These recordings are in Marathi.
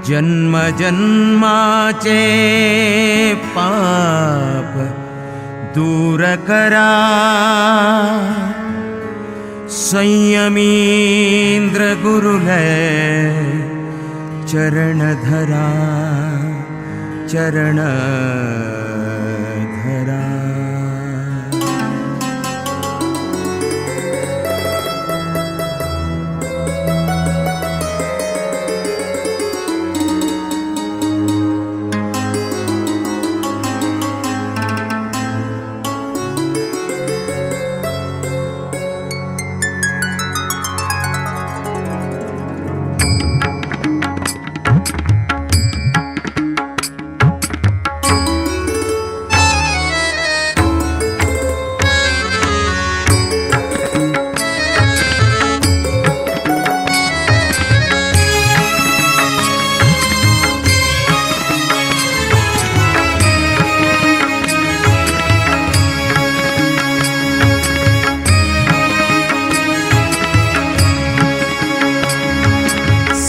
जन्म जन्माचे पाप दूर करा, संयमींद्र गुरुलय चरण धरा, चरण धरा.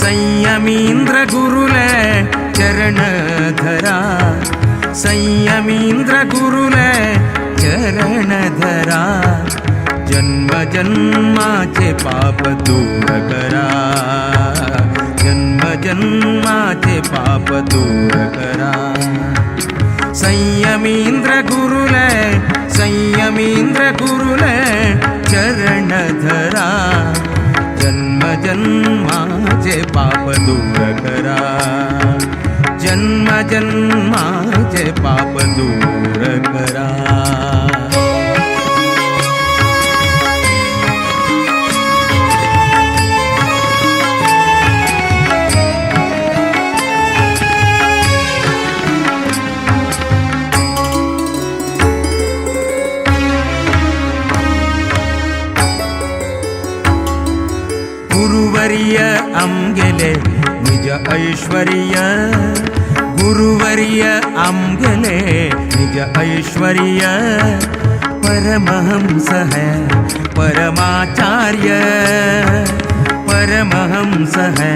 संयमींद्र गुरुले चरण धरा, संयमींद्र गुरुले चरण धरा. जन्म जन्माचे पाप दूर करा, जन्म जन्माचे पाप दूर करा. संयमींद्र गुरुले, संयमींद्र गुरुले चरण धरा. जन्म जन्माचे पाप दूर करा, जन्म जन्माचे पाप दूर करा. गुरुवर्य आमगेले निज ऐश्वर्य, गुरुवर्य आमगेले निज ऐश्वर्य. परमहंस है परमाचार्य, परमहंस है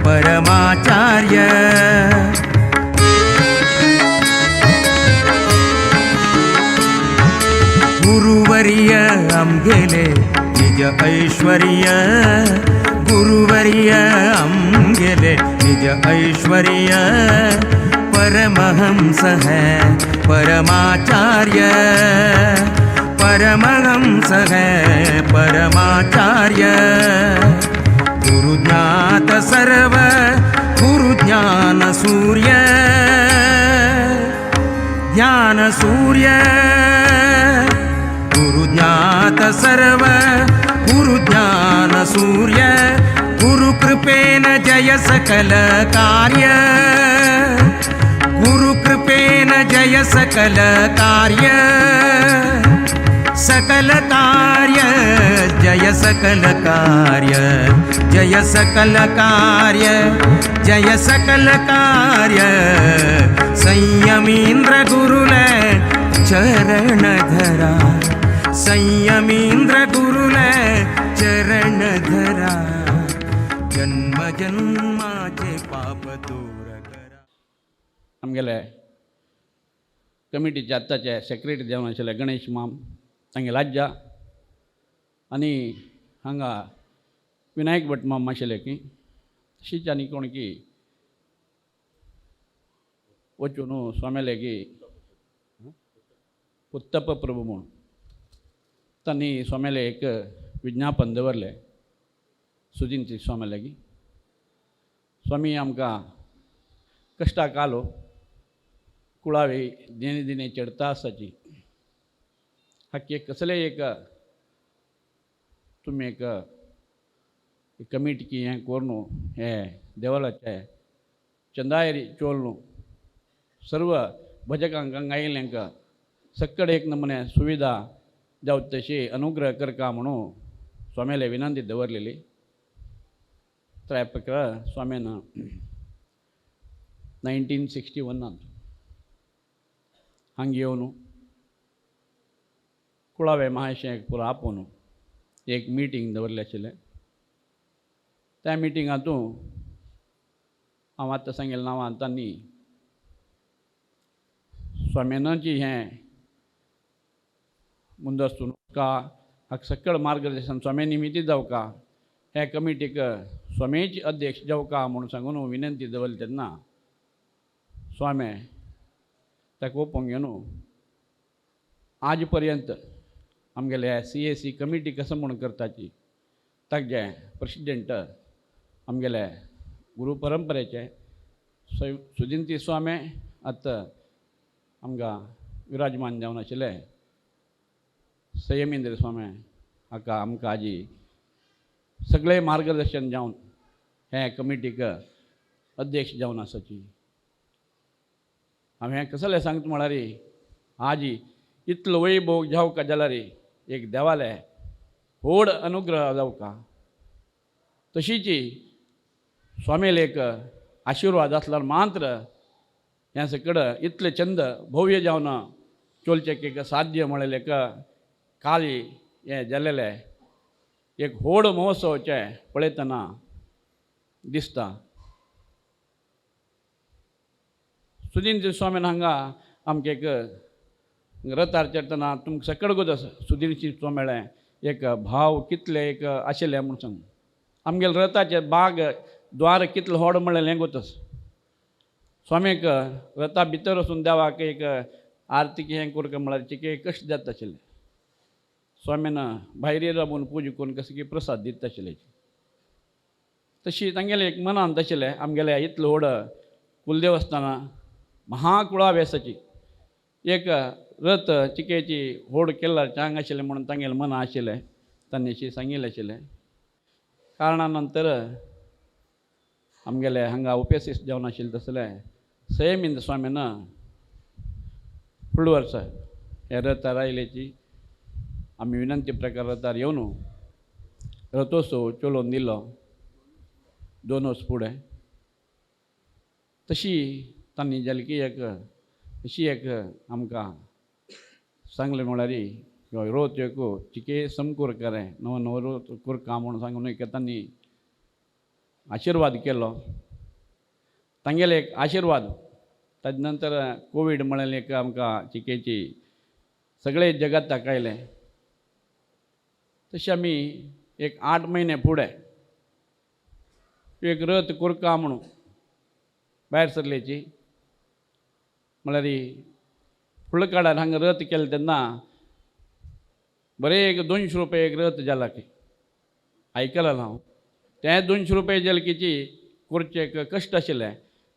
परमाचार्य. गुरुवर्य आमगेले निज ऐश्वर्य, गुरुवर्य आमगेले निज ऐश्वर्य. परमहंस है परमाचार्य, परमहंस है परमाचार्य. गुरुज्ञात सर्व गुरुज्ञान सूर्य, ज्ञान सूर्य. गुरुज्ञात सर्व गुरुज्ञान सूर्य. गुरुकृपेन जय सकल कार्य, गुरुकृपेन जय सकल कार्य. सकल कार्य जय सकल कार्य, जय सकल कार्य, जय सकल कार्य. संयमींद्र गुरुले चरण धरा, संयमींद्र गुरुले चरण धरा. जन्म जन्माचे पाप दूर करा. आमगेले कमिटीचे आत्ताचे सेक्रेटरी जावन आशिल्ले गणेश माम, तांगे राज्या आनी हांगा विनायक भट माम आशिल्ले की तशीच आनी कोण की वचून स्वामेले की उत्तप प्रभू म्हूण तांणी स्वामेले एक विज्ञापन दवरलें सुजींची स्वामी लागीं. स्वामी आमकां कश्टाक आलो कुळावी दिने दिने चडता आसाची. हाका एक कसलेय एक तुमी एक कमिटी की हें कोर न्हू, हें देवळाचें चंदायरी चोल न्हू, सर्व भजकांक हांगा आयिल्ल्यांक सक्कड एक नमुने सुविधा जावं तशी अनुग्रह करता म्हणून स्वामेले विनंती दवरलेली. त्रैपक स्वामीन 1961 हांगा येवन कुळावे महाशयाक पुरो आपोवन एक मिटींग दवरलें आशिल्लें. त्या मिटिंगांतूं हांव आतां सांगलेल्या नांवान तांणी स्वाम्यानाची हें मुंदस्तून का हाका सकयल मार्गदर्शन स्वाम्या निमित्त जावका हे कमिटीक स्वामीची अध्यक्ष जावका म्हणून सांगून विनंती दवरली तेन्ना स्वामी ताका ओपोवंक घेवन आज पर्यंत आमगेले CAC कमिटी कसं म्हणून करताची ताका जे प्रेसिडेंट आमगेले गुरू परंपरेचे सुदिंती स्वामी आतां आमकां विराजमान जावन आशिल्ले संयमेंद्र स्वामी हाका आमकां आजी सगळे मार्गदर्शन जावन हे कमिटीक अध्यक्ष जावन आसाची हांवें कसले सांगता म्हळ्यार आजी इतलो वैभव जावका जाल्यार एक देवाले व्हड अनुग्रह जावका तशीच स्वामील एक आशिर्वाद आसल्यार मात्र हे सकड इतले चंद भव्य जावन चलचेक एक साध्य म्हळें एक काल हे जाल्लेले एक व्हड महोत्सवाचे पळयतना दिसता सुदिन स्वामीन हांगा आमकां एक रथार चडटना तुमकां सकड गो सुदिनशी स्वामेळे एक भाव कितले एक आशिल्ले म्हूण सांग आमगेले रथाचे बाग द्वार कितले व्हड म्हणलें हें गोतस स्वामीक रथा भितर वचून देवाक एक आरतीक हें करता म्हळ्यार चिके कश्ट जाता आशिल्ले स्वामीन भायर राबून पुजा करून कसो की प्रसाद दिता आशिल्ले तशी तांगेले एक मनान तशिल्लें आमगेले इतलो व्हड कुलदेवस्थाना महाकुळावेसाची एक रथ चिकेची व्हड केल्ल्यार चांग आशिल्लें म्हणून तांगेलें मन आशिल्लें तांणी अशी सांगिल्लें आशिल्लें कारणां नंतर आमगेले हांगा उपस्थित जावन आशिल्ले तसलें संयमेंद्र स्वामीन फुडल्या वर्सा हे रथार आयल्याची आमी विनंती प्रकार रथार येवन रथोत्सव चलोवन दिलो 2 वर्स फुडें तशी तांणी जाली की एक अशी एक आमकां सांगलें म्हळ्यार रोत एक चिके समकूर करें नवो नवो रोत करका म्हणून सांगून एक तांणी आशिर्वाद केलो तांगेले एक आशिर्वाद ताजे नंतर कोवीड म्हळें एक आमकां चिकेची सगळे जगात ताकायलें तशें आमी एक 8 म्हयने फुडें एक रथ करका म्हणून भायर सरलेची म्हळ्यार फुडल्या काळार हांगा रथ केले तेन्ना बरें एक 200 रुपया एक रथ जाला की आयकलां हांव ते 200 रुपया जलकीची करचे एक कश्ट आशिल्ले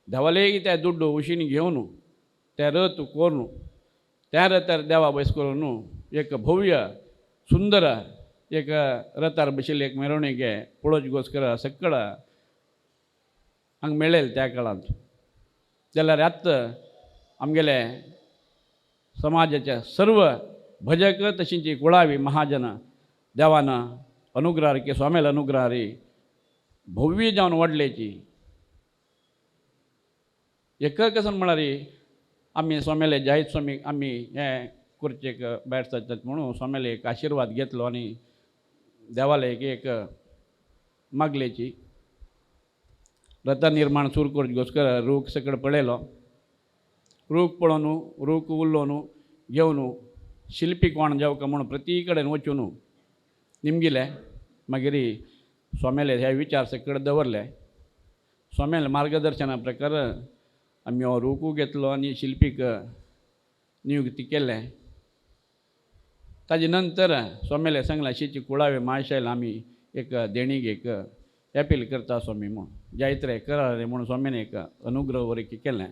देवाले ते दुड्ड उशीन घेवन ते रथ करून त्या रथार देवा बस करून एक भव्य सुंदर एक रथार बशिल्ली एक मेरवणुके पळोवचे घोस्कर सकळ हांगा मेळ्ळेले त्या काळांत जाल्यार आतां आमगेले समाजाच्या सर्व भजक तशींची कुळावी महाजन देवान अनुग्रहार की स्वामेल अनुग्रहारी भव्य जावन वाडलेची एक कसन म्हळ्यार आमी स्वामेले जायत स्वामी आमी हें करचेक भायर सरतात म्हणून स्वामेले एक आशिर्वाद घेतलो आनी देवाले एक मागलेची रथा निर्माण सुरू करचे घोस्कर रूख सकड पळयलो रूख पळोवन रूख उरलो घेवन शिल्पी कोण जावका म्हणून प्रती कडेन वचून निमगिले मागीर स्वामेले हे विचार सकड दवरले स्वामेले मार्गदर्शना प्रकार आमी हो रूख घेतलो आनी शिल्पीक नियुक्ती केले ताजे नंतर स्वामेले सांगलें अशीची कुळावे मायशायल आमी एक देणीक एक एपील करता स्वामी म्हणून जायत्रे करा रे म्हणून स्वामीन एक अनुग्रह वरकी केलें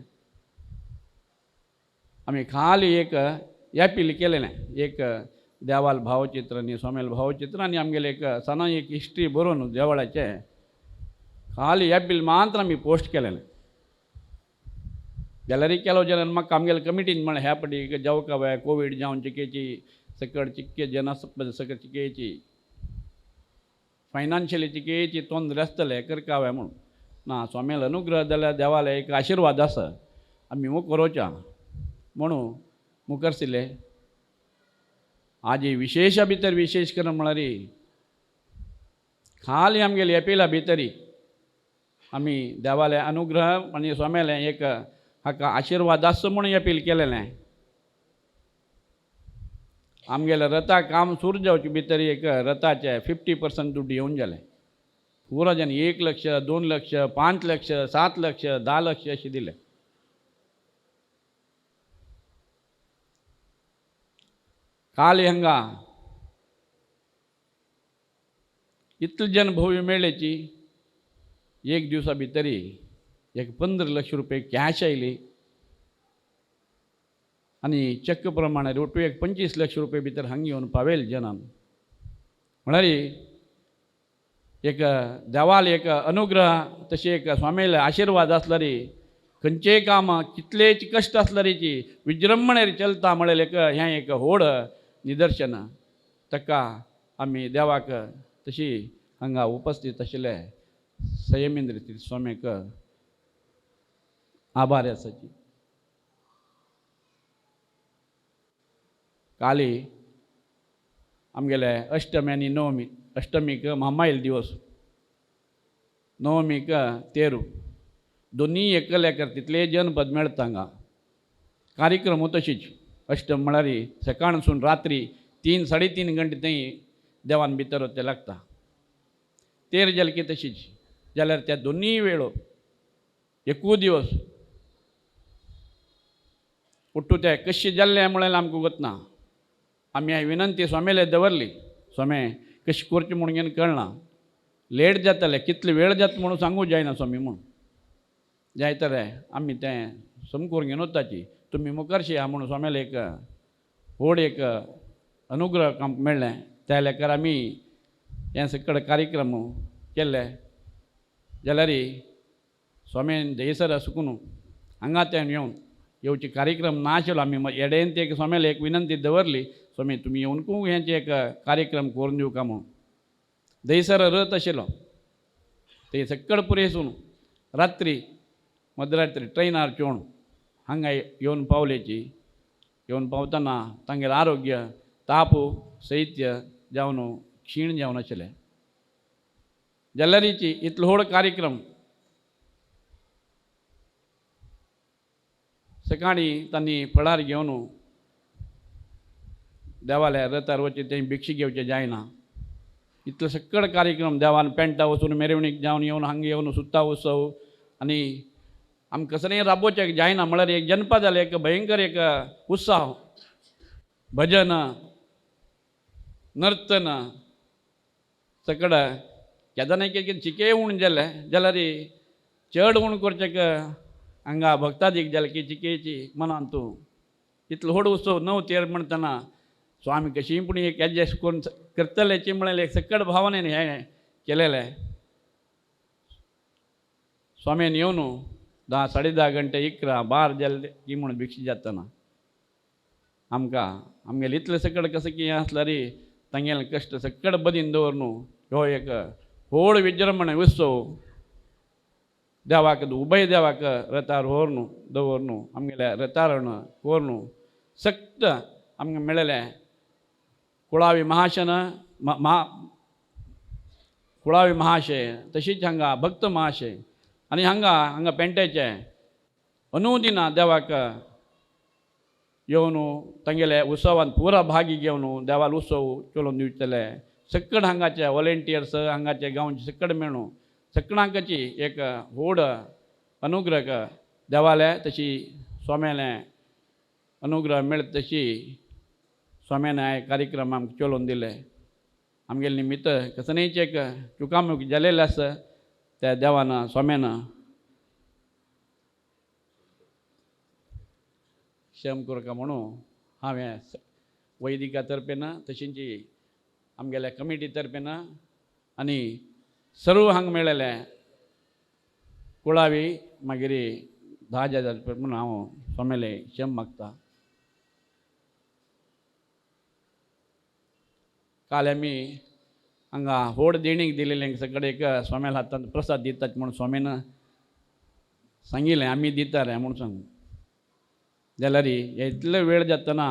आमी खाली एक एपील केलेलें एक देवाल भावचित्र आनी स्वामेल भावचित्र आनी आमगेले एक सना एक हिस्ट्री बरोवन देवळाचे खाली एपील मात्र आमी पोस्ट केलेलें जाल्यार केलो जाल्यार म्हाका आमगेले कमिटीन म्हळें ह्या पटी जावका बाय कोवीड जावन चिकेची सकड चिक्के जनसपद सकड चिकेची फायनान्शियली चिकेची तोंदरे आसतले करकावे म्हणून ना स्वामेल अनुग्रह जाल्यार देवाले एक आशिर्वाद आसा आमी मुखार म्हणून मुखार सरले आज विशेशा भितर विशेश करून म्हळ्यार खाली आमगेली एपिला भितरी आमी देवाले अनुग्रह आनी स्वाम्याले एक हाका आशिर्वाद आसचो म्हणून अपील केलेलें. आमगेलें रथा काम सुरू जावचे भितर एक रथाचे 50% दुड्ड येवन गेले. पुरो जन 1 लाख, 2 लाख, 5 लाख, 7 लाख, 10 लाख अशें दिले. काल हांगा इतले जन भोव मेळ्ळेची एक दिवसा भितरी एक 15 लाख रुपये कॅश आयली आनी चेक प्रमाणे रोटू एक 25 लाख रुपये भितर हांगा येवन पावयले जनान. म्हळ्यार एक देवाल एक अनुग्रह तशें एक स्वामीले आशिर्वाद आसला रे. खंयचेय काम कितलेच कश्ट आसला रेची विजृंभणेर चलता म्हळ्यार हें एक व्हड निदर्शन. ताका आमी देवाक तशी हांगा उपस्थित आशिल्ले संयमेंद्र तीर्थ स्वामीक आभार आसाची. काली आमगेले अष्टमी आनी नवमी. अष्टमीक महामायल दिवस, नवमीक तेरू, दोनी एकल्याकर तितले जनपद मेळटा हांगा. कार्यक्रम तशीच. अष्टम म्हळ्यार सकाळसून रात्री 3-3.5 घंटे थंय देवान भितर ते लागता. तेर जालें की तशीच. जाल्यार त्या दोनी वेळो एकू दिवस उठ्ठू ते कशें जाल्लें म्हळ्यार आमकां वतना. आमी हांवें विनंती स्वामीले दवरली. स्वामी कशें करचें म्हणून घेवन कळना. लेट जातालें, कितले वेळ जाता म्हणून सांगूं जायना स्वामी म्हणून. जायतलें आमी तें समकून घेवन वताची. तुमी मुखारशी आहा म्हणून स्वामीले एक व्हड एक अनुग्रह काम मेळ्ळें. त्या लेकार आमी हे सकट कार्यक्रम केल्ले. जाल्यार स्वामीन दयसर सुकून हांगा ते येवचे कार्यक्रम नाशिल्लो. आमी येडेन ते स्वामीले एक विनंती दवरली, स्वामी तुमी येवनकू हेंचे एक कार्यक्रम करून दिवं का म्हणून. दयसर रथ आशिल्लो. ते सक्कड पुरेसून रात्री मध्यरात्री ट्रेनार चोवन हांगा येवन पावलेची. येवन पावतना तांगेलें आरोग्य ताप सैत्य जावन क्षीण जावन आशिल्लें. जाल्यारीची इतलो व्हड कार्यक्रम सकाळी तांणी फळार घेवन देवाले रथार वचचे थंय भिक्षी घेवचें जायना. इतलो सक्कड कार्यक्रम देवान पेंटा वचून मेरवणीक जावन येवन हांगा येवन सुत्ता उत्सव आनी आमकां कसलेंय राबोवचें जायना. म्हळ्यार एक जनपद जालें, एक भयंकर एक उत्साह, भजन, नर्तन सकड केदारनाथ कितें चिके उण जालें जाल्यार चड उण करचें हांगा भक्तादीक जालें की चिकेची मनान तूं इतलो व्हड उत्सव 9 तेर म्हणटना स्वामी कशीय पूण एक एडजस्ट करून करतलेची म्हळ्यार एक सकड भावनेन हें केलेलें. स्वामीन येवन 10-10:30 घंटे 11-12 जाले की म्हणून भिक्षी जातना आमकां आमगेलें इतलें सकड कशें की हें आसल्यार तांगेलें कश्ट सकड बदीन दवरून ह्यो एक व्हड विजृंभण उत्सव देवाक उबय देवाक रथार व्हरून दवरून आमगेल्या रथारण करून सक्त आमकां मेळ्ळेलें. कुळावी महाशन कुळावी महाशय तशीच हांगा भक्त महाशय आनी हांगा पेंट्याचे अनुदिना देवाक येवन तांगेले उत्सवान पुरा भागी घेवन देवाल उत्सव चलोवन दिवचेले. सकड हांगाचे वॉलेंटियर्स हांगाचे गांवचे सकड मेळून सकडांकची एक व्हड अनुग्रह देवाले तशी स्वाम्याले अनुग्रह मेळत तशी स्वाम्यान कार्यक्रम आमकां चलोवन दिले. आमगेले निमित्त कसलेंच एक चुकामूक जालेले आसा त्या देवान स्वाम्यान क्षम करता म्हणून हांवें वैदिका तर्फेन तशींच आमगेल्या कमिटी तर्फेन आनी सर्व हांगा मेळ्ळेले कुळावी मागीर 10,000 रुपया म्हणून हांव स्वाम्याले क्षम मागता. काल आमी हांगा व्हड देणीक दिलेलें सगळे एक स्वाम्याल्या हातांत प्रसाद दितात म्हणून स्वामीन सांगिल्लें आमी दिता रे म्हणून सांगून. जाल्यार इतलो वेळ जातना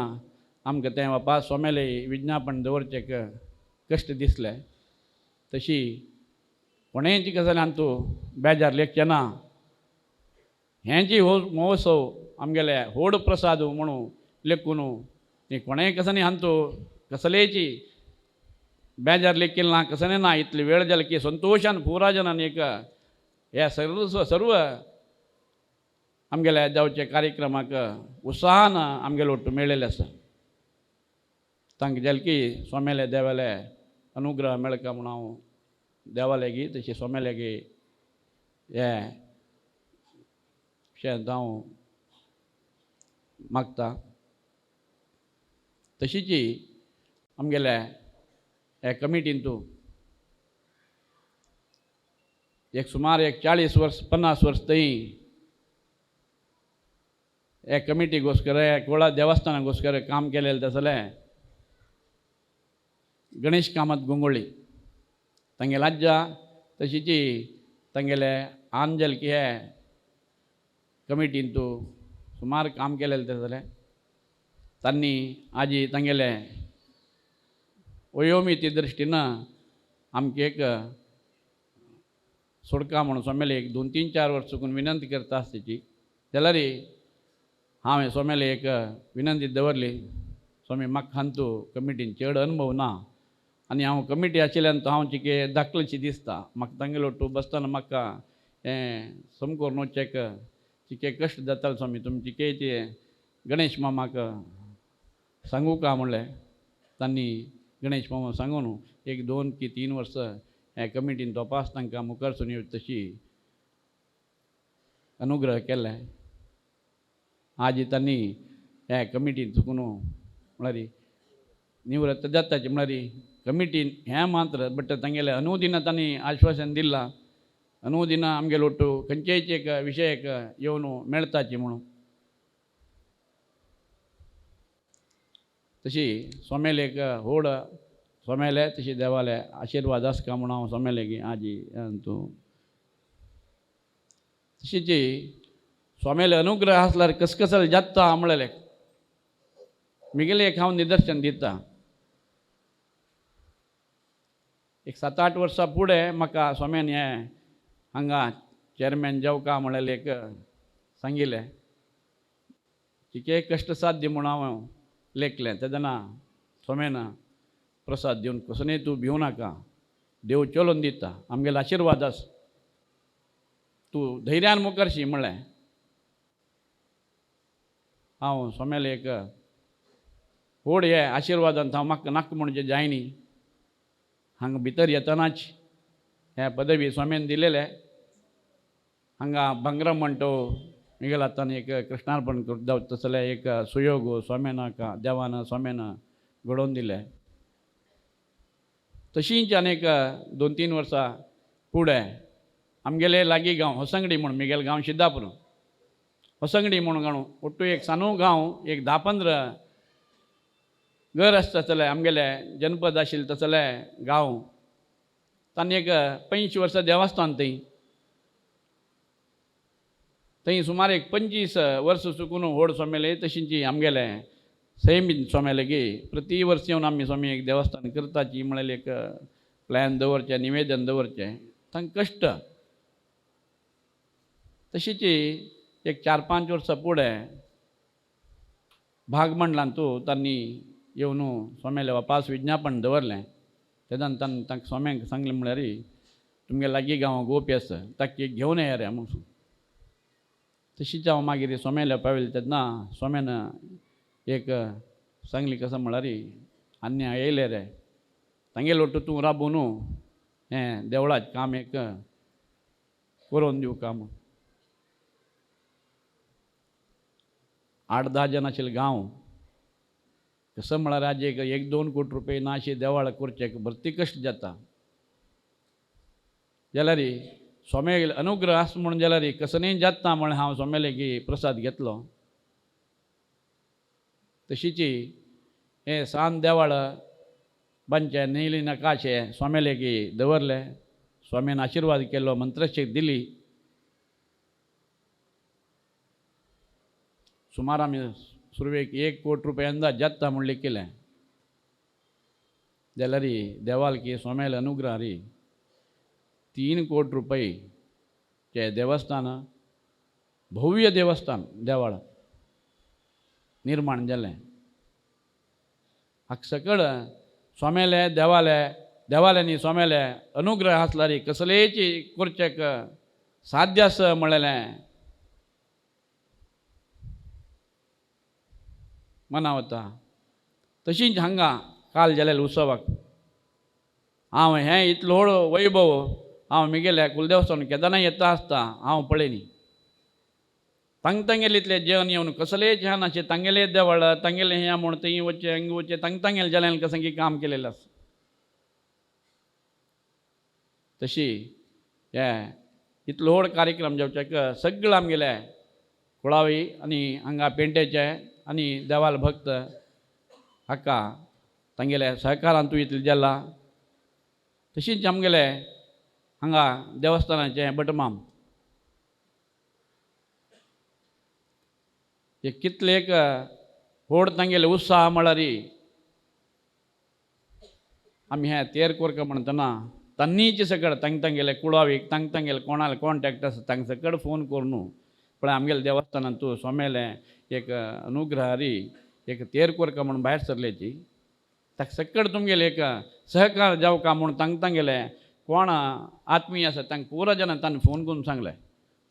आमकां तें बापा स्वाम्याले विज्ञापन दवरचें कश्ट दिसलें. तशी कोणेंची गजाल तूं बेजार लेखचें ना हेंची हो महोत्सव आमगेले होड प्रसाद म्हणून लेखून ती कोणेंय कसं हांतू कसलेची बेजार लेखील ना कसं ना इतली वेळ जाली की संतोशान पुराजनान एक ह्या सर्व आमगेल्या जावचे कार्यक्रमाक उत्साहान आमगेले वट्ट मेळिल्ले आसा तांकां जालें की सोमेले देवाले अनुग्रह मेळका म्हूण हांव देवालेगी तशें सोमेलेगी हे शेत हांव मागता तशीच आमगेल्या हे कमिटीन तूं एक सुमार 40 वर्स 50 वर्स थंय हे कमिटी घोस्कर कोळा देवस्थाना घोस्कर काम केलेलें तसलें गणेश कामत गोंगोळी तांगे राज्या तशीच तांगेले आंजल की हे कमिटीन तूं सुमार काम केलेलें तसलें तांणी आजी तांगेले वयोमिती दृश्टीन आमकां एक सोडका म्हणून सोमेले एक 2-3-4 वर्स चुकून विनंती करता आसताची जाल्यार हांवें सोमेले एक विनंती दवरली स्वामी म्हाका हांतू कमिटीन चड अनुभव ना आनी हांव कमिटी आशिल्ल्यान तो हांव चिके धाकलेशी दिसता म्हाका तांगेलो वट्टू बसतना म्हाका हें समकोर वचचें चिके कश्ट जाताले स्वामी तुमी चिकेचे गणेश मामाक सांगू का म्हणलें तांणी गणेश मामा सांगून एक 2 की 3 वर्स हे कमिटीन तपास तांकां मुखार सुन तशी अनुग्रह केले आज तांणी हे कमिटीन चुकून म्हळ्यार निवृत्त जाताची म्हळ्यार कमिटीन हें मात्र बट तांगेले अनुदिना तांणी आश्वासन दिलां अनुदिना आमगेलो वट्टू खंयचेच एक विशयाक येवन मेळताची म्हणून तशी सोमेलेक होड सोमेले तशी देवाले आशिर्वाद आसका म्हणून हांव सोमेलेगी आजी तूं तशीच सोमेले अनुग्रह आसल्यार कसकसल जाता म्हणलें मिगेले एक हांव निदर्शन दिता एक 7-8 वर्सां फुडें म्हाका सोमेन हे हांगा चेअरमॅन जेवका म्हणलें एक सांगिल्लें तिके कश्ट साध्य म्हणून हांव लेखलें तेदना सोमेन प्रसाद दिवन कसनय तूं भिवू नाका देव चलोवन दिता आमगेलो आशिर्वाद आस तूं धैर्यान मुखारशी म्हणलें हांव सोमेले एक व्हड हे आशिर्वादांत हांव म्हाका नाका म्हणजे जायनी हांगा भितर येतनाच हे पदवी सोमेन दिलेले हांगा भांगरम म्हणटो मिगेल आतां एक कृष्णार्पण करता तसले एक सुयोग सोमेनाक देवान सोमेन घडोवन दिले तशींच आनीक 2-3 वर्सां फुडें आमगेले लागीं गांव होसंगडी म्हणून मिगेल गांव सिद्धापूर होसंगडी म्हणून गांव ओट्टू एक सानू गांव एक 10-15 घर आसता तसले आमगेले जनपद आशिल्ले तसले गांव तांणी एक 85 वर्सां देवस्थान थंय सुमार एक 25 वर्स चुकून व्हड सोमेले तशींच आमगेले सैम सोमेले की प्रति वर्स येवन आमी स्वामी एक देवस्थान करताची म्हळ्यार एक प्लॅन दवरचें निवेदन दवरचें तांकां कश्ट तशीच एक 4-5 वर्सां फुडें भाग मंडलांतू तांणी येवन सोमेले वापास विज्ञापन दवरलें तेदान तांकां सोम्यांक सांगलें म्हळ्यार तुमगे लागीं गांव गोपी आसा ताका घेवन येया रे म्हणून तशीच हांव मागीर सोमेले पावयलें तेन्ना सोमेन एक सांगली कसं म्हळ्यार आनी येयले रे तांगेलो वट्टू तूं राबून हें देवळाचें काम एक करून दिवं काम 8-10 जण आशिल्ले गांव कसं म्हळ्यार आज एक 1-2 कोटी रुपया ना अशी देवाळ करचें भरती कश्ट जाता जाल्यार सोमे अनुग्रह आस म्हणून जाल्यार कसनय जाता म्हण हांव सोमेले की प्रसाद घेतलो तशीच हे सान देवाळ बांदचे नीली नकाशे सोमेले की दवरले स्वामीन आशिर्वाद केलो मंत्रशेक दिली सुमार आमी सुरवेक 1 कोटी रुपया अंदाज जाता म्हूण केलें जाल्यार देवाल की सोमेल अनुग्रह री 3 कोटी रुपये चे देवस्थान, भव्य देवस्थान देवाळ निर्माण जालें. हाका सकड स्वामेले देवाल्यांनी स्वामेले अनुग्रह आसला रे कसलेची करचेक साध्य आस म्हणलेलें मनावता. तशींच हांगा काल जालेल्या उत्सवाक हांव हें इतलो व्हड वैभव हांव म्हगेल्या कुलदेवस्थान केदारनाथ येता आसता हांव पळयली. तांगेले इतले जेवण येवन कसलेच ह्या नाशे तांगेले देवळ तांगेले हें म्हूण थंय वचचें हांगा वचचें तांगेले जाल्यान कसं काम केलेलें आसा. तशी हे इतलो व्हड कार्यक्रम जावचेक सगळे आमगेले कुळावी आनी हांगा पेंटेचे आनी देवाल भक्त हाका तांगेले सहकारान तूं इतलें जाला. तशीच आमगेले हांगा देवस्थानाचे भटमाम एक कितले एक व्हड तांगेले उत्साह म्हळ्यार आमी हें तेर करता म्हणटना तन्नीचे सकड तांगेले कुळावीक तांगेले कोणाले कॉन्टॅक्ट आसा तांगे सकड फोन करून पण आमगेले देवस्थानान तूं सोमेलें एक अनुग्रहारी एक तेर करता म्हणून भायर सरलेची ताका सकड तुमगेले एक सहकार जावका म्हणून तांगेले कोण आत्मीय आसा तांकां पुरो जाणां ताणें फोन करून सांगलें.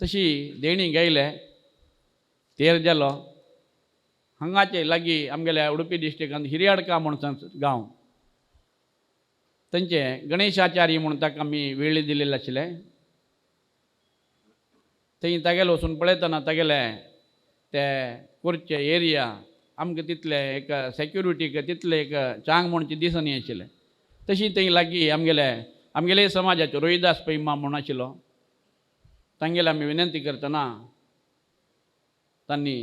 तशी देणी गायले तेर जालो. हांगाचे लागीं आमगेल्या उडुपी डिस्ट्रिक्टांत हिरियाडका म्हणून गांव तांचे गणेशाचार्य म्हणून ताका आमी वेळी दिलेले आशिल्ले. थंय तागेले वचून पळयतना तागेले ते करचे एरिया आमकां तितले एक सेक्युरिटीक तितले एक चांग म्हणचे दिसनी आशिल्ले. तशी थंय लागीं आमगेले समाजाचे रोहिदास पैमा म्हूण आशिल्लो तांगेले आमी विनंती करतना तांणी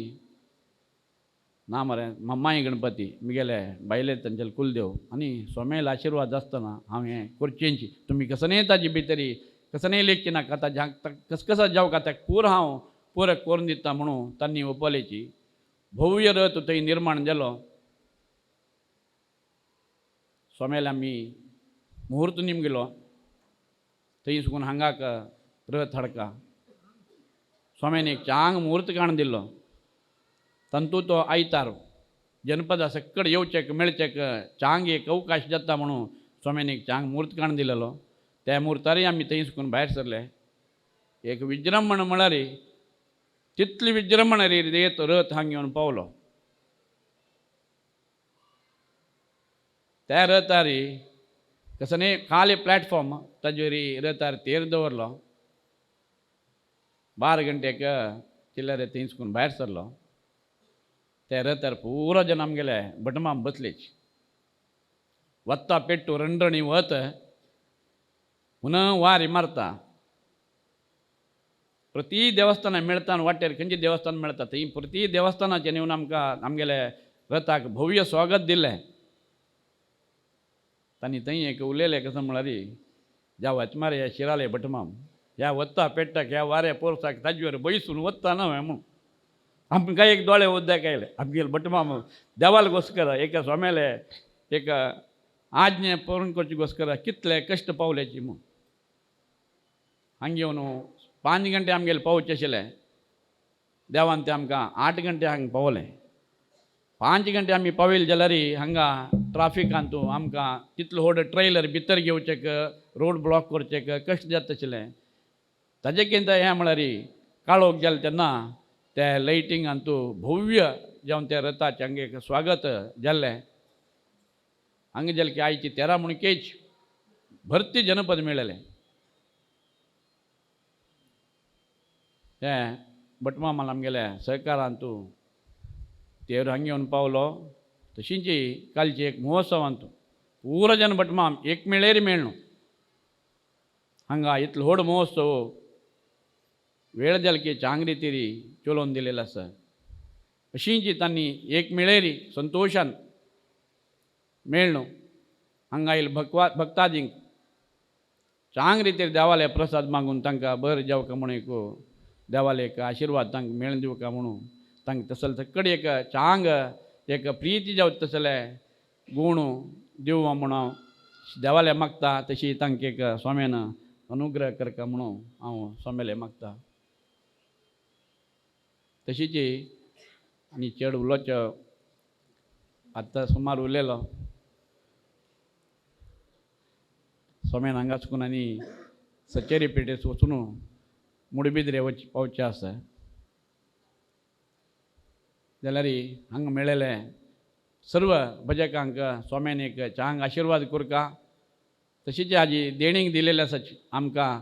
ना मरे मम्माई गणपती म्हगेले बायले तांचे कुलदेव आनी सोमेल आशिर्वाद आसतना हांव हें करचेंची तुमी कसनय ताजे भितरी कसनय लेखची नाका ताज्या कसकसा जावका ताका पुरो करून दिता म्हणून तांणी ओपलेची भव्य रथ थंय निर्माण जालो. सोमेल आमी मुहूर्त निमगेलो थंय सुकून हांगाक रथ हाडका स्वामीन एक चांग मुहूर्त काण दिल्लो. तंतू तो आयतार जनपदा सकड येवचेक मेळचेक चांग एक अवकाश जाता म्हणून स्वामीन एक चांग मुहूर्त काण दिलेलो. त्या मुहूर्तारय आमी थंय सुकून भायर सरले. एक विजृंभण म्हळ्यार तितली विजृंभण रेत रथ हांगा येवन पावलो. त्या रथार कसने खाली प्लॅटफॉर्म ताजेर रथार तेर दवरलो. 12 गंटेक चिल्लरे थंय सुकून भायर सरलो. त्या रथार पुरो जन आमगेले भटमाम बसलेच. वत्ता पेट्टू रणरणी वत पुन वारी मारता. प्रती देवस्थान मेळता वाटेर खंयचे देवस्थान मेळटा थंय प्रती देवस्थानाचे नेवन आमकां आमगेले रथाक भव्य स्वागत दिलें. तांणी थंय एक उलयलें कसो म्हळ्यार ज्या वचमार हे शिराले भटमाम ह्या वत्ता पेट्टाक ह्या वाऱ्या पोरसाक ताजेर बयसून वत्ता न्हय म्हणून आमकां एक दोळे उद्दाक आयले. आमगेले भटमाम देवाल घोस्कर एक सोमेले एक आज्ञे पूर्ण करचे घोस्कर कितले कश्ट पावल्याची म्हूण हांगा येवन 5 गंटे आमगेले पावचे आशिल्ले. देवान ते आमकां 8 गंटे हांगा पावले. 5 गंटे आमी पावयले जाल्यार हांगा ट्राफिकान तूं आमकां तितलो व्हड ट्रेलर भितर घेवचेक रोड ब्लॉक करचेक कश्ट जाता आशिल्ले. ताजे किंत हें म्हळ्यार काळोख गेले तेन्ना ते लायटिंगान तूं भव्य जावन त्या रथाचें हांगा एक स्वागत जाल्लें. हांगा जालें की आयची 13 म्हणकेच भरती जनपद मेळ्ळेलें. तें भटमामाल आमगेल्या सहकारान तूं तेर हांगा येवन पावलो. तशींच कालची एक महोत्सवान तूं पुरो जन भटमाम एक मेळ्ळेर मेळ्ळो. हांगा इतलो व्हड महोत्सव वेळ जाल की चांग रितीरी चलोवन दिलेलो आसा. अशींच तांणी एक मेळेरी संतोशान मेळ्ळो. हांगा येयले भक्तादींक चांग रितीर देवाले प्रसाद मागून तांकां बरें जावका म्हणून एक देवाले एक आशिर्वाद तांकां मेळून दिवका म्हणून तांकां तसले सकड एक चांग एक प्रिती जावं तसले गूण दिवं म्हणून देवाले मागता. तशी तांकां एक स्वाम्यान अनुग्रह करता म्हणून हांव स्वामेले मागता. तशीच आनी चड उलोवचो आतां सुमार उलयलो. स्वाम्यान हांगा चुकून आनी सचेरी पेटेस वचून मुडबिद्रे पावचें आसा जाल्यार हांगा मेळिल्ले सर्व भजकांक स्वाम्यान एक चांग आशिर्वाद करता. तशीच हाजी देणीक दिलेली आसा आमकां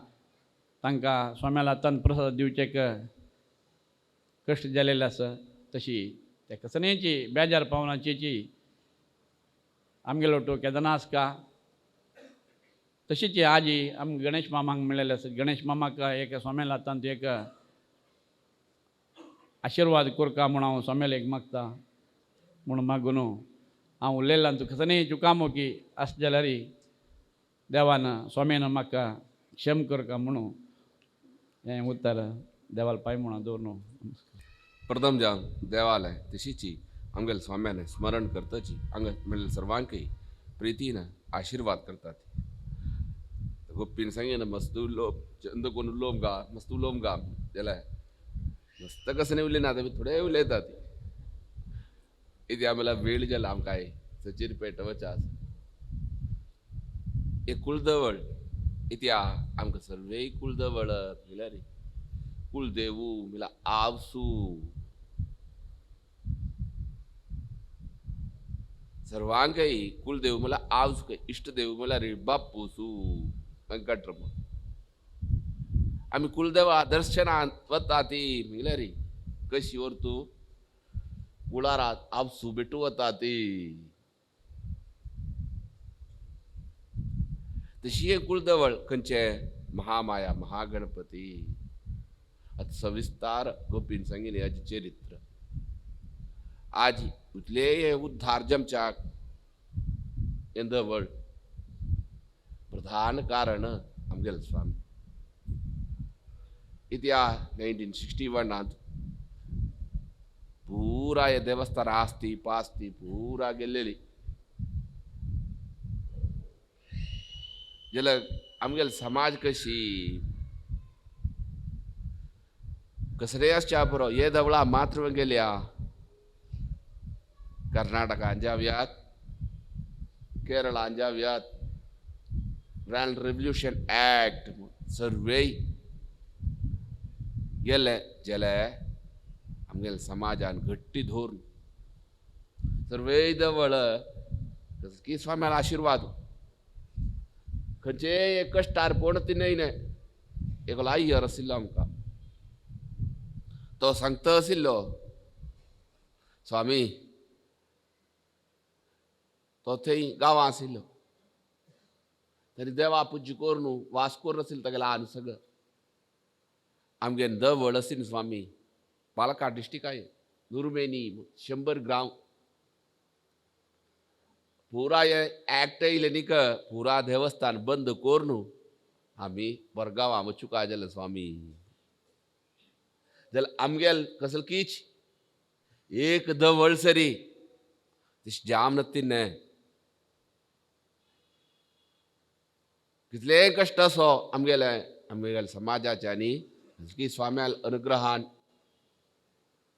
तांकां स्वाम्याला तन प्रसाद दिवचेक कश्ट जालेले आसा. तशी त्या कसनेची बेजार पावनाची आमगेलो तो केदनासका. तशीच आजी आमकां गणेश मामाक मेळिल्ले आसा. गणेश मामाक एक स्वाम्याला तांत एक आशिर्वाद करता म्हूण हांव स्वाम्याला एक मागता. म्हूण मागून हांव उलयलां तूं कसनय चुकामुकी आस जाल्यार देवान स्वाम्यान म्हाका क्षम करता म्हणून हें उतर देवाला पांय म्हणून दवरून प्रथम जावन देवालय तशीच आमगेल्या स्वाम्यान स्मरण करताची हांगा मेळिल्ल्या सर्वांकय प्रितीन आशिर्वाद करतात. गोप्पीन सांगेन मस्त उलोवप चंद कोण उलोवप गा मस्त उलोवप गा जाल्यार मस्त कसं उलयना आतां थोडे उलयतात. इथे आम्हाला वेळ जाला आमकां सचीर पेट वचास एक कुलदेवळ इथे आमकां सर्वे कुलदेवळ म्हळ्यार कुलदेवू म्हळ्यार आवसू सर्वांकय कुलदेव म्हळ्यार आवसू इष्टदेव म्हळ्यार बापूसू वेंकटरमण. आमी कुलदेवा दर्शनांत वता ती म्हळ्यार कशी व्हरतू कुळारात आवसू भेटू वता ती. तशी एक कुलदेवळ खंयचे महामाया महागणपती. आता सविस्तार गोपीन सांगिन हेजे चरित्र. आज उतले हे उद्धार जमच्याक हें देवळ प्रधान कारण आमगेले स्वामी. इतिहा 1961 पूरा हे देवस्थान आस्ती पास्ती पूरा गेल्लेली. जाल्यार आमगेले समाज कशी कसरे आसच्या बरो हे देवळा मात्र गेल्या कर्नाटकान जाव्यात केरळान जाव्यात ग्रँड रेव्होल्युशन ऍक्ट सर्वे गेले जाल्यार आमगेल्या समाजान घट्टी धरून सर्वे देवळ की स्वाम्याला आशिर्वाद खंयचे एक कश्टार पडती न्हय एक लायर आशिल्लो आमकां. तो सांगता आशिल्लो स्वामी तो थंय गांवां आशिल्लो तरी देवा पुज्य करून वास करून आशिल्लो तागे ल्हान सगळं. आमगेन देवळ आशिल्लें स्वामी पालकाड डिस्ट्रिक्टाय नुर्मेनी 100 ग्राम पूरा हे ऍक्ट येयले न्ही पूरा देवस्थान बंद करून आमी परगांवां वचूंक जालें स्वामी. जाल्यार आमगेल कसले कीच एक देवळ सरी तशें जाम नत्तिन्ने कितले कश्ट असो आमगेल्या समाजाचे आनी की स्वाम्याल अनुग्रहान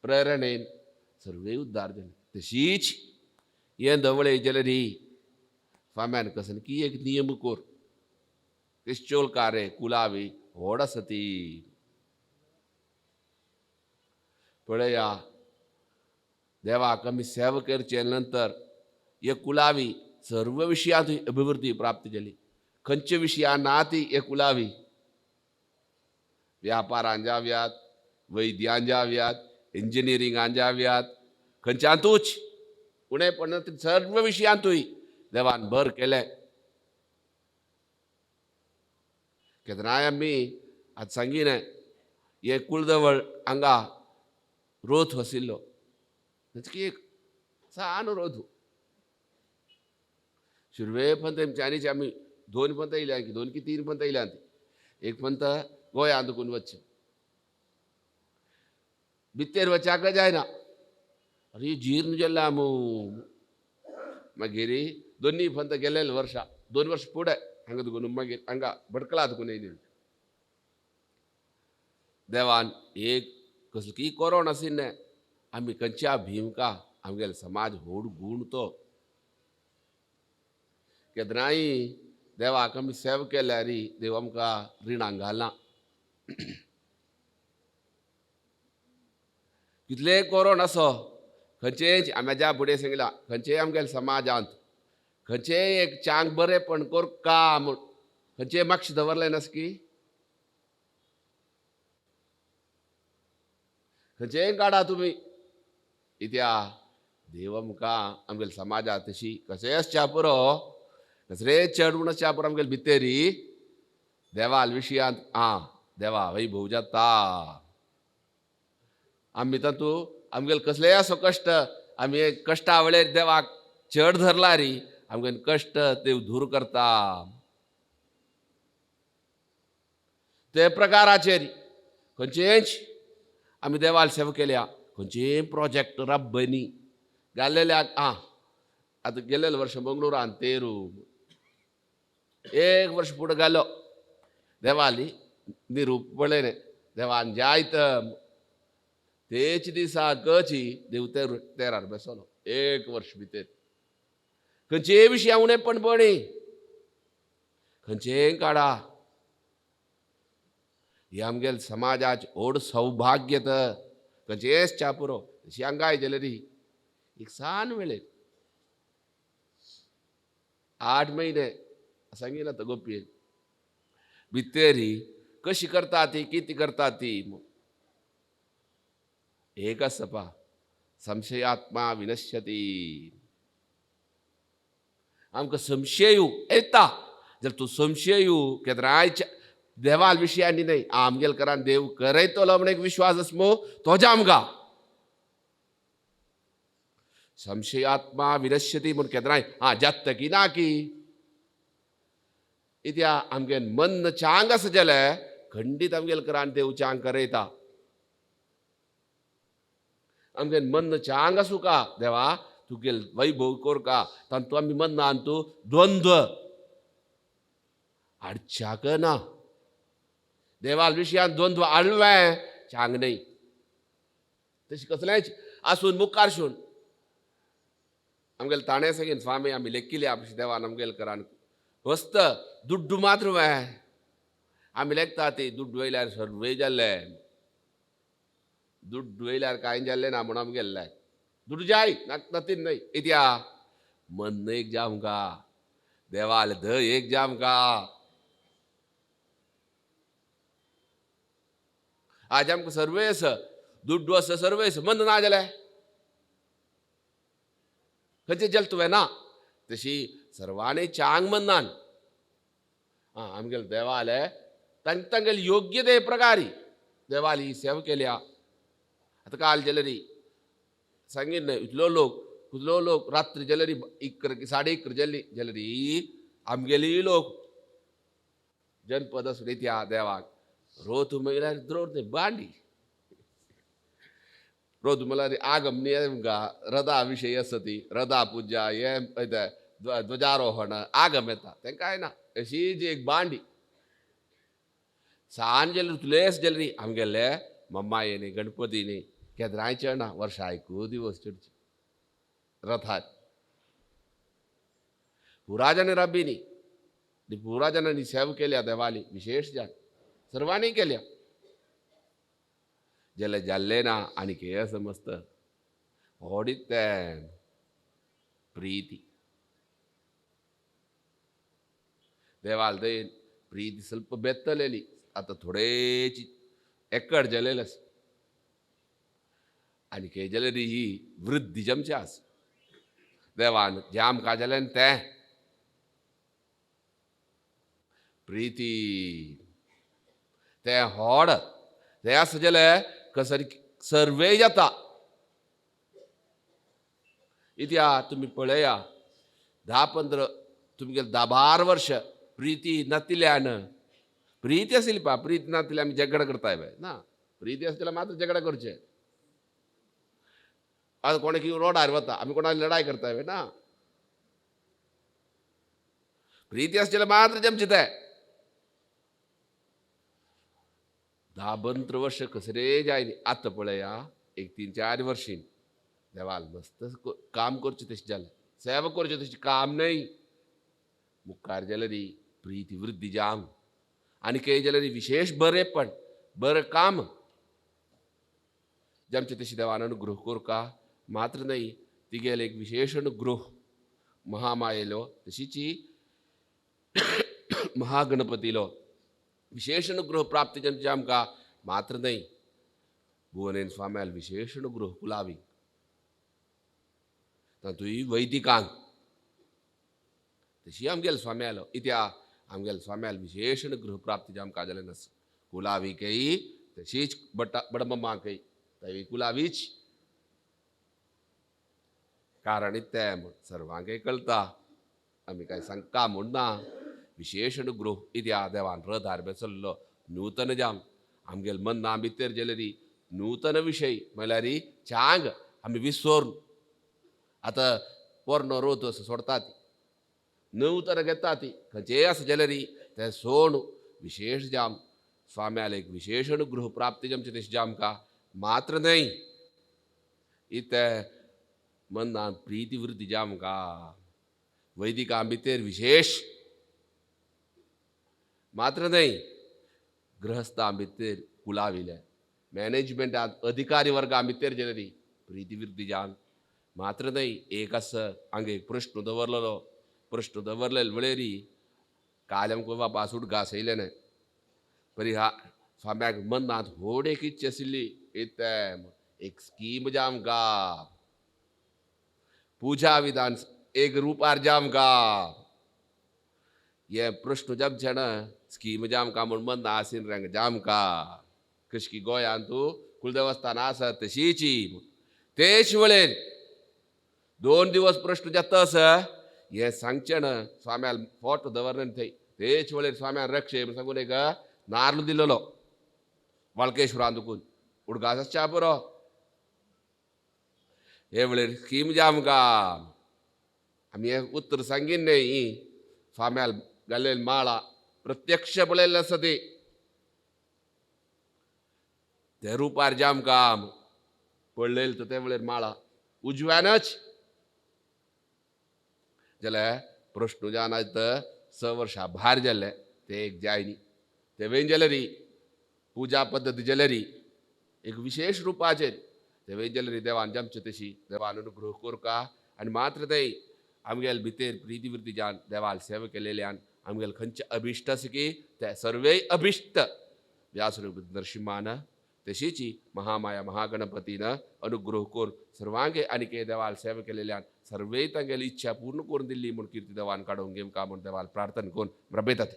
प्रेरणेन सर्वे उद्धार जाले. तशीच हे देवळे जाल्यार स्वाम्यान कसं की एक नियम कोर क्रिश्चोलकारे कुलावी व्हड आसा ती पळया. देवाक आमी सेवा करचे नंतर हे कुलावी सर्व विशयांत अभिवृद्धी प्राप्त जाली. खंयच्या विशयां ना ती हे कुलावी व्यापारान जाव्यात वैद्यान जाव्यात इंजिनियरिंगान जाव्यात खंयच्यातूच उणेपण सर्व विशयांतूय देवान भर केले. केदनाय आमी आज सांगिन हे कुलदेवळ हांगा रोथ आशिल्लो की एक सान रोध शिरवे पंत आनीचे आमी 2 पंत येयल्या की 2 की 3 पंत येयल्या. एक पंत गोंयांत दुखून वच्चे भितर वचाक जायना अरे जीर्ण जाल्ले मागीर 2 पंत गेलेले वर्सा 2 वर्स फुडें हांगा तुका मागीर हांगा भडकला तुका येयली देवान एक कसली कोरोना आशिल्लें आमी खंयच्या भिमका आमगेलो समाज व्हड गूण तो केदनाय देवाक आमी सेवा केल्यार देव आमकां रिणांक घालना कितले कोरोना आसो खंयचेच म्हाज्या फुडें सांगला खंयचेय आमगेल्या समाजांत खंयचेय एक चांग बरेपण करका म्हूण खंयचेय मातशें दवरलें नसकी खंयचेय काडा तुमी इत्या देव आमकां आमगेल्या समाजांत तशी कशेंच च्या पुरो कसलेच चड उणो च्या पुरो आमगेले भितरी देवाल विशयांत देवा वैभव जाता आमी तातूंत आमगेले कसलेय असो कश्ट आमी कश्टा वेळेर देवाक चड धरला री आमगेले कश्ट देव दूर करता ते प्रकाराचेर खंयचेच आमी देवाल सेवा केल्या खंयचेय प्रोजेक्ट राबयनी घाल्लेल्याक आतां गेल्लेले वर्स मंगळुरान तेरू एक वर्ष फुडें घालो देवाली निरूप पळयलें देवान जायत तेच दिसा कची देव तेरार बसलो एक वर्ष भितर खंयचेय विशया उणेपण बणी खंयचेय काडा ही आमगेल्या समाजाचें व्हड सौभाग्य तर खंयचेच च्या पुरो तशी हांगाय जाल्यार एक सान वेळेर 8 म्हयने सांगिना तो गोपयेन भितरी कशी करता ती कितें करता ती एक आसा पा संशयात्मा विनश्यती आमकां संशय येता जाल्यार तूं संशय केदरायच्या देवाल विशयांनी न्हय आमगेले करान देव करयतलो म्हण एक विश्वास आसा मो तोजा आमकां संशयात्मा विनश्यती म्हूण केदराय जात की ना की इत्या आमगेन मन चांग आसा जाल्यार खंडीत आमगेले करान देव चांग करयता आमगेन मन चांग आसूं का देवा तुगेल वैभव कोरका तातूंत आमी मनान तूं द्वंद्व हाडच्याक ना देवाल विशयांत द्वंद्व हाडलें चांग न्हय तशें कसलेंच आसून मुखार शून आमगेले ताणे सांगीन स्वामी आमी लेखिल्ले आमचे देवान आमगेले करान वस्त दुड्डू मात्र आमी लेखता ती दुड्ड वयल्यार सर्वे जाल्ले दुड्ड वयल्यार कांय जाल्लें ना म्हूण आमी गेल्ले दुड्ड जाय नतीन न्हय इत्या मन एक जा आमकां देवाल धय एक जा आमकां आज आमकां सर्वे आसा दुड्डू आसा सर्वे आसा मन ना जाल्यार खंयचें जल तुवें ना तशी सर्वांनी चांग मनान आमगेले देवाले तांगेले योग्य ते प्रकारी देवाली सेवा केल्या आतां काल जाल्यार सांगीन इतलो लोक रात्री जाल्यार 11:30 जाल्ली जाल्यार आमगेली लोक जनपद आसून येत्या देवाक रोत म्हळ्यार द्रोड बांडी रोद म्हळ्यार आगम रथा विशयी आसा ती रथा पुजा हे ध्वजारोहण आगम येता तें कांय ना अशी जी एक बांडी सांज जाल्यार तुलेस जाल्यार आमगेले मम्मायेनी गणपतीनी केदराय चडना वर्सा आयकू दिवस चडची रथात पुराजांनी राबिनी पुराजांनी सेवा केल्या देवाली विशेष जाण सर्वांनी केल्या जाल्यार जाल्लें ना आनी कितें समजत व्हडीत तें प्रीती देवाल दयेन प्रीती ಸ್ವಲ್ಪ बेत्तलेली आतां थोडेची एकड जालेली आसा आनी के जाल्यार ही वृद्धी जमची आसा देवान जें आमकां जालें तें प्रीती तें व्हड तें आसा जाल्यार कसरी सर्वे जाता इत्या तुमी पळया 10-15 तुमगे 10-12 वर्ष प्रीती नातिल्यान प्रीती आसली पा प्रीती नातिल्या आमी झगडा करताय बाय ना प्रीती आसल्यार मात्र झगडा करचे आतां कोणाक रोडार वता आमी कोणाक लढाय करताय ना प्रीती आसचेल्यार मात्र जमचें तें 10-12 वर्ष कसरे जायनी आतां पळया एक 3-4 वर्षीं देवाल मस्त काम करचें तशें जालें सेवा करचें तशें काम न्हय मुखार जाल्यार प्रीती वृद्धी जावंक आनी खंय जाल्यार विशेष बरेंपण बरें काम जमचें तशें देवान अनुग्रह कोरका मात्र न्हय तिगेले एक विशेष अनुग्रह महामायेलो तशीच महागणपतीलो विशेष अनुग्रह प्राप्ती जमचे आमकां मात्र न्हय भुवनेन स्वाम्याल विशेष अनुग्रह कुलावी तातूंय वैदिकांक तशी आमगेल स्वाम्यालो इत्या आमगेल स्वाम्याल विशेष अनुग्रह प्राप्ती आमकां जालें नास कुलावीकय तशीच बडमम्माकय तय कुलावीच कारण तें सर्वांकय कळटा आमी कांय सांगता म्हणना विशेष अनुग्रह इत्या देवान रथार बेसल्लो नूतन जाम आमगेल मन्ना भितर जाल्यार नूतन विशय म्हळ्यार चांग आमी विसरून आतां पोरनो रोत असो सोडटा ती नूतन घेता ती खंयचेय आसा जाल्यार तें सोड विशेष जाम स्वाम्याल एक विशेष अनुग्रह प्राप्ती जमचे तशें आमकां मात्र न्हय इतें मन्ना प्रीती वृद्धी जा आमकां वैदिकां भितर विशेष मात्र न्हय गृहस्थां भितर कुलाविले मॅनेजमेंटांत अधिकारी वर्गां भितर जाल्यार प्रीती वृद्धी जावन मात्र न्हय एक आसा हांगा एक प्रश्न दवरलेलो प्रश्न दवरलेले वेळेर काल आमकां बाबा सूट घासयले न्हय परी हा स्वाम्याक मनांत व्हड एक इच्छा आशिल्ली एक स्कीम जा आमकां पूजा विधान एक रुपार जा आमकां हे प्रश्न जमचे ना स्कीम जा आमकां म्हूण मन्ना आसीन रंग जा आमकां कशी की गोंयांत तूं कुलदेवस्थान आसा तशीच तेच वेळेर 2 दिवस प्रश्न जातास हे सांगचे ना स्वाम्याल फोटो दवरले थंय तेच वेळेर स्वाम्यान रक्षे म्हूण सांगून एक नारळ दिलेलो वाळकेश्वरान दुखून उडगास च्या बरो हे वेळेर स्कीम जा आमकां आमी हें उत्तर सांगीन न्हय स्वाम्याल घाल्लेली माळा प्रत्यक्ष पळयल्लें आसा ती ते रुपार जे आमकां पडलेली ते वेळेर माळा उजव्यानच जाल्यार प्रश्न जावन आयज 6 वर्सां भायर जाल्ले ते एक जायनी ते वेन जाल्यार पुजा पद्दती जाल्यार एक विशेष रुपाचेर ते वेन जाल्यार देवान जमचे तशी देवान अनुग्रह कोरका आनी मात्र ते आमगेल भितर प्रीती वृत्ती जावन देवाल सेवा केलेल्यान आमगेल खंयचे अभिश्ट आसा की ते सर्वे अभिश्ट व्यासरूप नरसिंहान तशीच महामाया महागणपतीन अनुग्रह कोर सर्वांगे आनीके देवाल सेवा केलेल्यान सर्वे तांगेली इच्छा पूर्ण करून दिल्ली म्हूण किर्ती देवान काडून घेवं का म्हूण देवाल प्रार्थना करून रबयतात